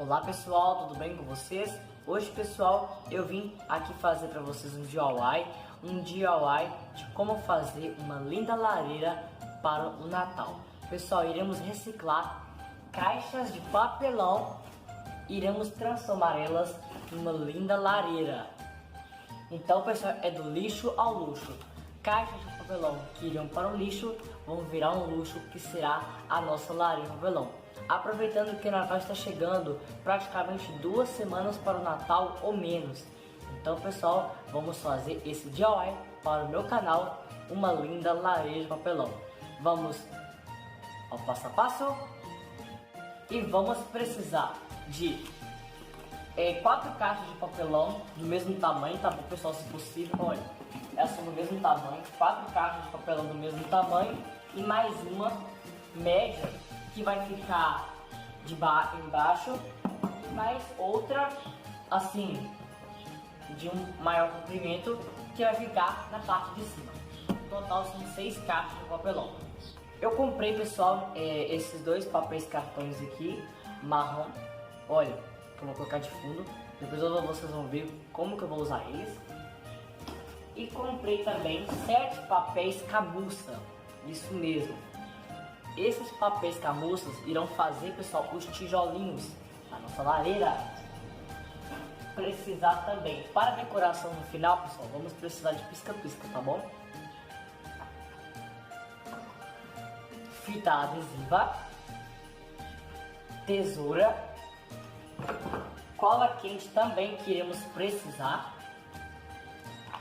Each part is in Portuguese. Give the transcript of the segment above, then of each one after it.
Olá pessoal, tudo bem com vocês? Hoje pessoal, eu vim aqui fazer para vocês um DIY de como fazer uma linda lareira para o Natal. Pessoal, iremos reciclar caixas de papelão, iremos transformá-las numa linda lareira. Então pessoal, é do lixo ao luxo. Caixas de papelão que iriam para o lixo vão virar um luxo que será a nossa lareira de papelão. Aproveitando que o Natal está chegando, praticamente 2 semanas para o Natal ou menos. Então pessoal, vamos fazer esse DIY para o meu canal, uma linda lareira de papelão. Vamos ao passo a passo e vamos precisar de 4 caixas de papelão do mesmo tamanho, tá bom pessoal, se possível, olha, elas são do mesmo tamanho, 4 caixas de papelão do mesmo tamanho e mais uma média que vai ficar embaixo, mais outra assim de um maior comprimento que vai ficar na parte de cima. No total são 6 caixas de papelão. Eu comprei pessoal esses 2 papéis cartões aqui marrom, olha, que eu vou colocar de fundo, depois vocês vão ver como que eu vou usar eles. E comprei também 7 papéis camurça, isso mesmo. Esses papéis camurças irão fazer, pessoal, os tijolinhos da nossa lareira. Precisar também, para decoração no final, pessoal, vamos precisar de pisca-pisca, tá bom? Fita adesiva, tesoura, cola quente também que iremos precisar.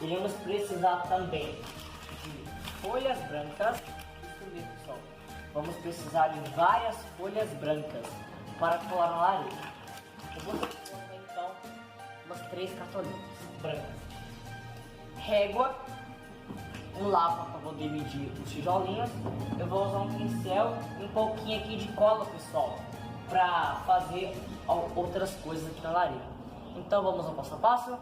Iremos precisar também de folhas brancas, isso mesmo, pessoal. Vamos precisar de várias folhas brancas para colar na lareira. Eu vou colocar então umas 3 cartolinas brancas. Régua, um lápis para poder medir os tijolinhos. Eu vou usar um pincel e um pouquinho aqui de cola, pessoal, para fazer outras coisas aqui na lareira. Então vamos ao passo a passo.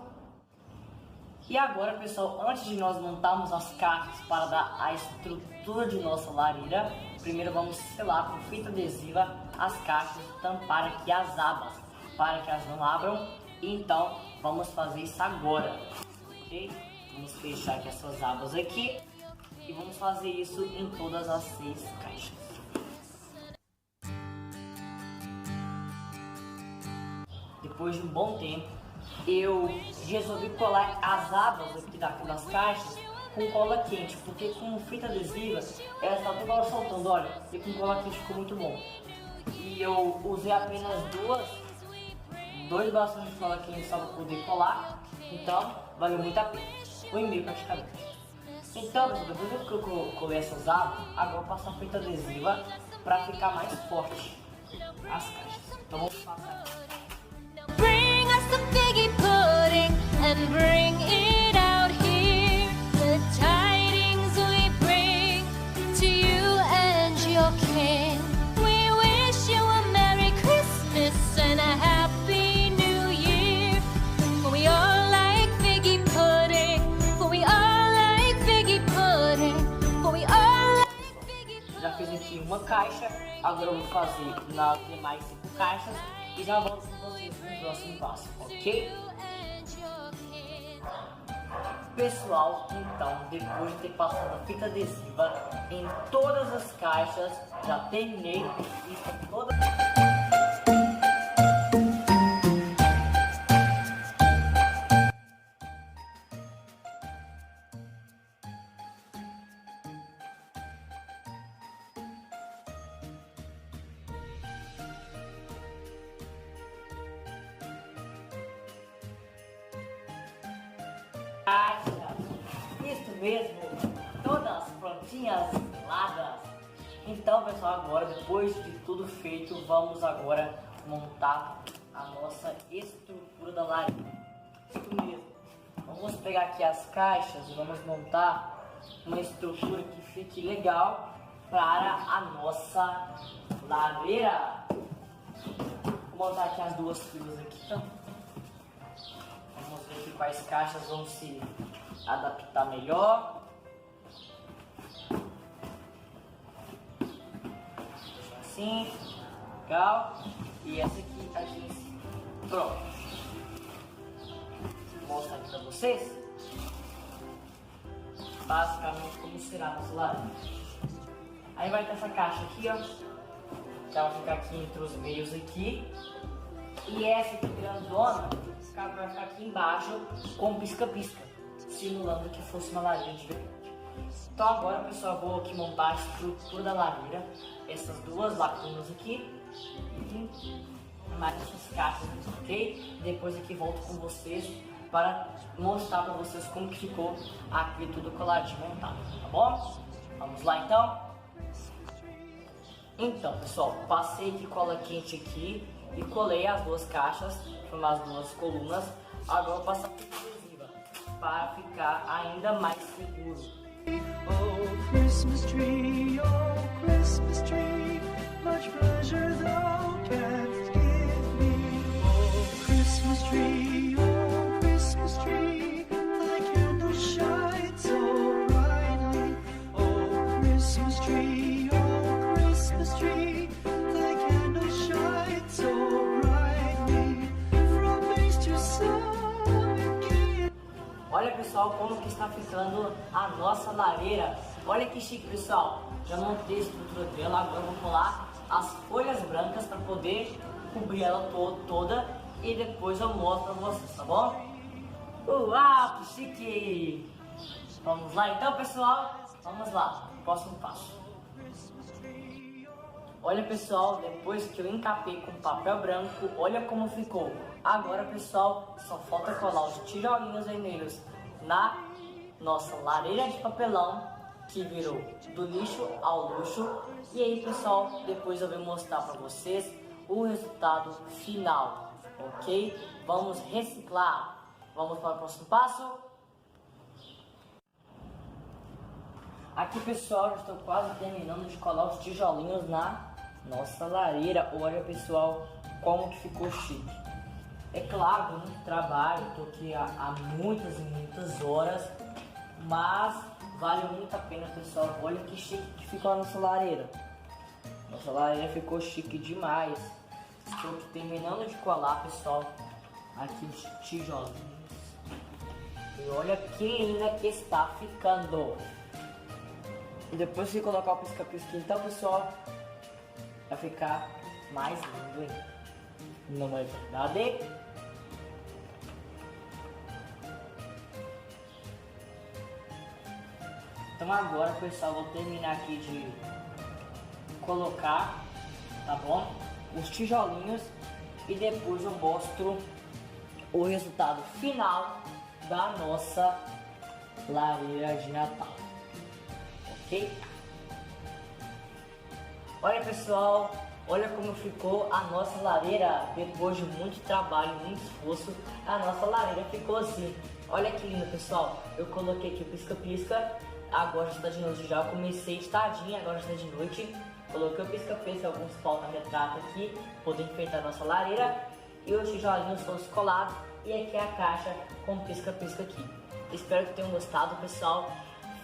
E agora pessoal, antes de nós montarmos as caixas para dar a estrutura de nossa lareira, primeiro vamos selar com fita adesiva as caixas e tampar aqui as abas, para que elas não abram. Então vamos fazer isso agora, ok? Vamos fechar aqui essas abas aqui e vamos fazer isso em todas as 6 caixas. Depois de um bom tempo, eu resolvi colar as abas aqui das caixas com cola quente, porque com fita adesiva ela está toda hora soltando, olha, e com cola quente ficou muito bom. E eu usei apenas 2 bastões de cola quente só para poder colar, então valeu muito a pena, 1,5 praticamente. Então, depois que eu colei essas abas, agora eu passo a fita adesiva para ficar mais forte as caixas. Então vamos passar aqui. And bring it out here, the tidings we bring to you and your king. We wish you a Merry Christmas and a Happy New Year. For we all like figgy pudding, for we all like figgy pudding, for we all like figgy pudding. Já fiz aqui uma caixa, agora eu vou fazer nas demais 5 caixas e já volto com vocês no próximo passo, ok? Pessoal, então, depois de ter passado a fita adesiva em todas as caixas, já terminei isso toda. Isso mesmo, todas prontinhas, seladas. Então pessoal, agora depois de tudo feito, vamos agora montar a nossa estrutura da lareira. Isso mesmo, vamos pegar aqui as caixas e vamos montar uma estrutura que fique legal para a nossa lareira. Vou montar aqui as 2 filas aqui, então. Vamos ver aqui quais caixas vão se adaptar melhor. Assim, legal. E essa aqui em cima. Pronto. Vou mostrar aqui pra vocês. Basicamente como será a nossa lareira. Aí vai ter essa caixa aqui, ó. Que ela fica aqui entre os meios aqui. E essa aqui grandona, vai ficar aqui embaixo com pisca-pisca, simulando que fosse uma lareira de verdade. Então agora, pessoal, eu vou aqui montar a estrutura da lareira. Essas duas lacunas aqui. E mais essas caixas, ok? Depois aqui volto com vocês para mostrar para vocês como que ficou aqui tudo coladinho montado, tá bom? Vamos lá então? Então, pessoal, passei aqui cola quente aqui e colei as duas caixas, as duas colunas. Agora eu vou passar adesiva para ficar ainda mais seguro. Oh, Christmas tree, much pleasure thou canst give me. Oh, Christmas tree, thy candle shines so brightly. Oh, Christmas tree, thy candle shines so brightly. From base to summit. Olha, pessoal, como que está ficando a nossa lareira. Olha que chique, pessoal. Já montei a estrutura dela, agora eu vou colar as folhas brancas para poder cobrir ela toda e depois eu mostro para vocês, tá bom? Uau, que chique! Vamos lá então, pessoal? Vamos lá, próximo passo. Olha, pessoal, depois que eu encapei com papel branco, olha como ficou. Agora, pessoal, só falta colar os tijolinhos vermelhos na nossa lareira de papelão, que virou do lixo ao luxo. E aí, pessoal, depois eu vou mostrar para vocês o resultado final, ok? Vamos reciclar. Vamos para o próximo passo. Aqui, pessoal, já estou quase terminando de colar os tijolinhos na nossa lareira. Olha, pessoal, como que ficou chique. É claro, muito trabalho, estou aqui há muitas e muitas horas, mas vale muito a pena, pessoal. Olha que chique que ficou a nossa lareira. Nossa lareira ficou chique demais. Estou aqui terminando de colar, pessoal, aqui os tijolinhos. E olha que linda que está ficando. E depois de colocar o pisca-pisca, então, pessoal, vai ficar mais lindo ainda. Não é verdade? Então agora, pessoal, vou terminar aqui de colocar, tá bom? Os tijolinhos e depois eu mostro o resultado final da nossa lareira de Natal, ok? Olha, pessoal, olha como ficou a nossa lareira depois de muito trabalho, muito esforço. A nossa lareira ficou assim. Olha que lindo, pessoal. Eu coloquei aqui o pisca-pisca. Agora está de noite já. Eu comecei de tardinha, agora está de noite. Coloquei o pisca-pisca, alguns porta-retrato aqui, poder enfeitar a nossa lareira. E os tijolinhos foram colados. E aqui é a caixa com pisca-pisca aqui. Espero que tenham gostado, pessoal.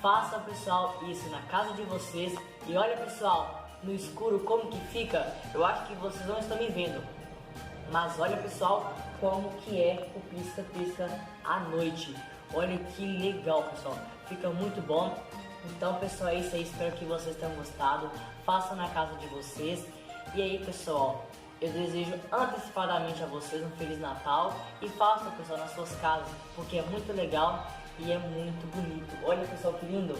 Façam, pessoal, isso na casa de vocês. E olha, pessoal, no escuro como que fica. Eu acho que vocês não estão me vendo, mas olha, pessoal, como que é o pisca-pisca à noite. Olha que legal, pessoal, fica muito bom. Então, pessoal, é isso aí, espero que vocês tenham gostado. Façam na casa de vocês. E aí, pessoal, eu desejo antecipadamente a vocês um Feliz Natal. E façam, pessoal, nas suas casas, porque é muito legal e é muito bonito. Olha, pessoal, que lindo.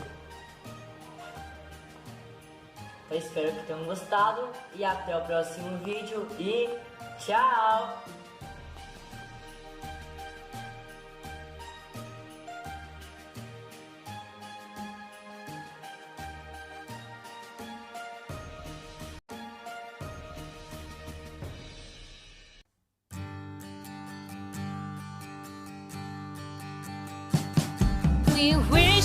Eu espero que tenham gostado e até o próximo vídeo e tchau! We will